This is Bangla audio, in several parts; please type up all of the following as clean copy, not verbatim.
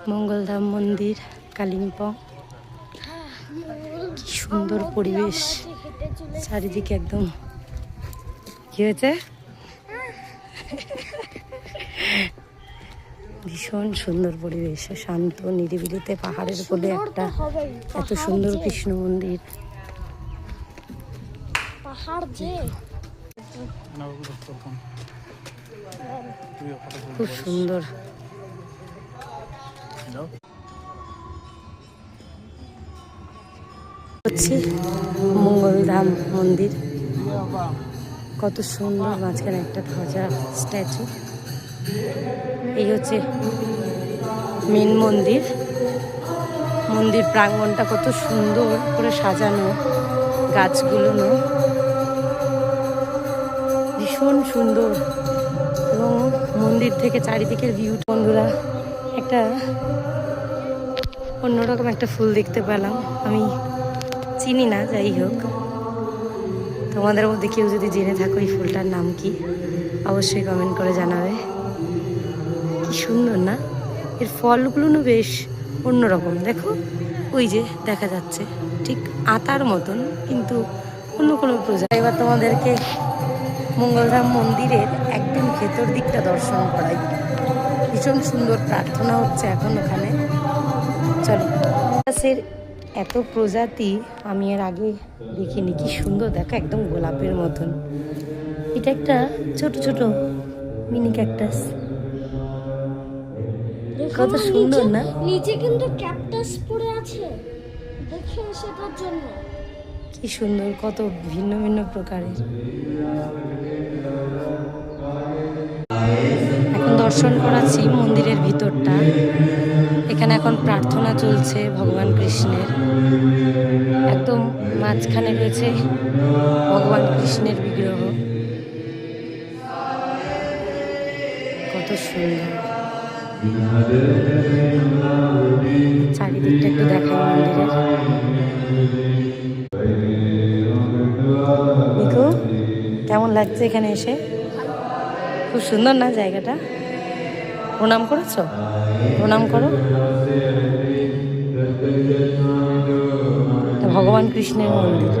মঙ্গলধাম মন্দির, কালিম্পং। কি সুন্দর পরিবেশ, চারিদিকে একদম। কি হয়েছে? ভীষণ সুন্দর পরিবেশ, শান্ত নিরিবিলিতে পাহাড়ের কোলে একটা এত সুন্দর কৃষ্ণ মন্দির। খুব সুন্দর। হচ্ছে মঙ্গলধাম মন্দির, কত সুন্দর, মাঝখানে একটা ধ্বজা স্ট্যাচু। এই হচ্ছে মেন মন্দির। মন্দির প্রাঙ্গণটা কত সুন্দর করে সাজানো, গাছগুলো ভীষণ সুন্দর, এবং মন্দির থেকে চারিদিকের ভিউ। বন্ধুরা, একটা অন্যরকম একটা ফুল দেখতে পেলাম, আমি চিনি না, যাই হোক তোমাদের মধ্যে কেউ যদি জেনে থাকো এই ফুলটার নাম কি, অবশ্যই কমেন্ট করে জানাবে। কি সুন্দর না, এর ফলগুলো বেশ অন্যরকম। দেখো, ওই যে দেখা যাচ্ছে ঠিক আতার মতন, কিন্তু অন্য কোনো প্রজাতি। এবার তোমাদেরকে মঙ্গলধাম মন্দিরের একদম ভেতর দিকটা দর্শন করাই। ভীষণ সুন্দর প্রার্থনা হচ্ছে এখন ওখানে। চলো। গাছের এত প্রজাতি আমি এর আগে দেখিনি। কি সুন্দর দেখো, একদম গোলাপের মতন। এটা একটা ছোট ছোট মিনি ক্যাকটাস, কত সুন্দর না? নিচে কিন্তু ক্যাকটাস পড়ে আছে, দেখে সেটার জন্য কি সুন্দর, কত ভিন্ন ভিন্ন প্রকারের। এখন দর্শন করাচ্ছি মন্দিরের ভিতরটা। এখানে এখন প্রার্থনা চলছে ভগবান কৃষ্ণের। একদম মাঝখানে রয়েছে ভগবান কৃষ্ণের বিগ্রহ, কত সুন্দর। চারিদিকটা একটু দেখাই মন্দিরের। দেখো কেমন লাগছে এখানে এসে, খুব সুন্দর না জায়গাটা? প্রণাম করেছো? প্রণাম করো। ভগবান কৃষ্ণের মন্দির।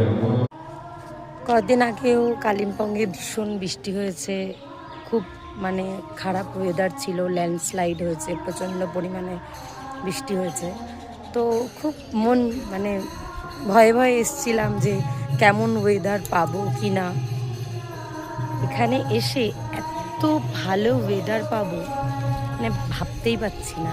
কয়েকদিন আগেও কালিম্পংয়ে ভীষণ বৃষ্টি হয়েছে, খুব মানে খারাপ ওয়েদার ছিল, ল্যান্ডস্লাইড হয়েছে, প্রচণ্ড পরিমাণে বৃষ্টি হয়েছে। তো খুব মানে ভয়ে ভয়ে এসছিলাম যে কেমন ওয়েদার পাবো কি না। এখানে এসে এত ভালো ওয়েদার পাবো মানে ভাবতেই পারছি না।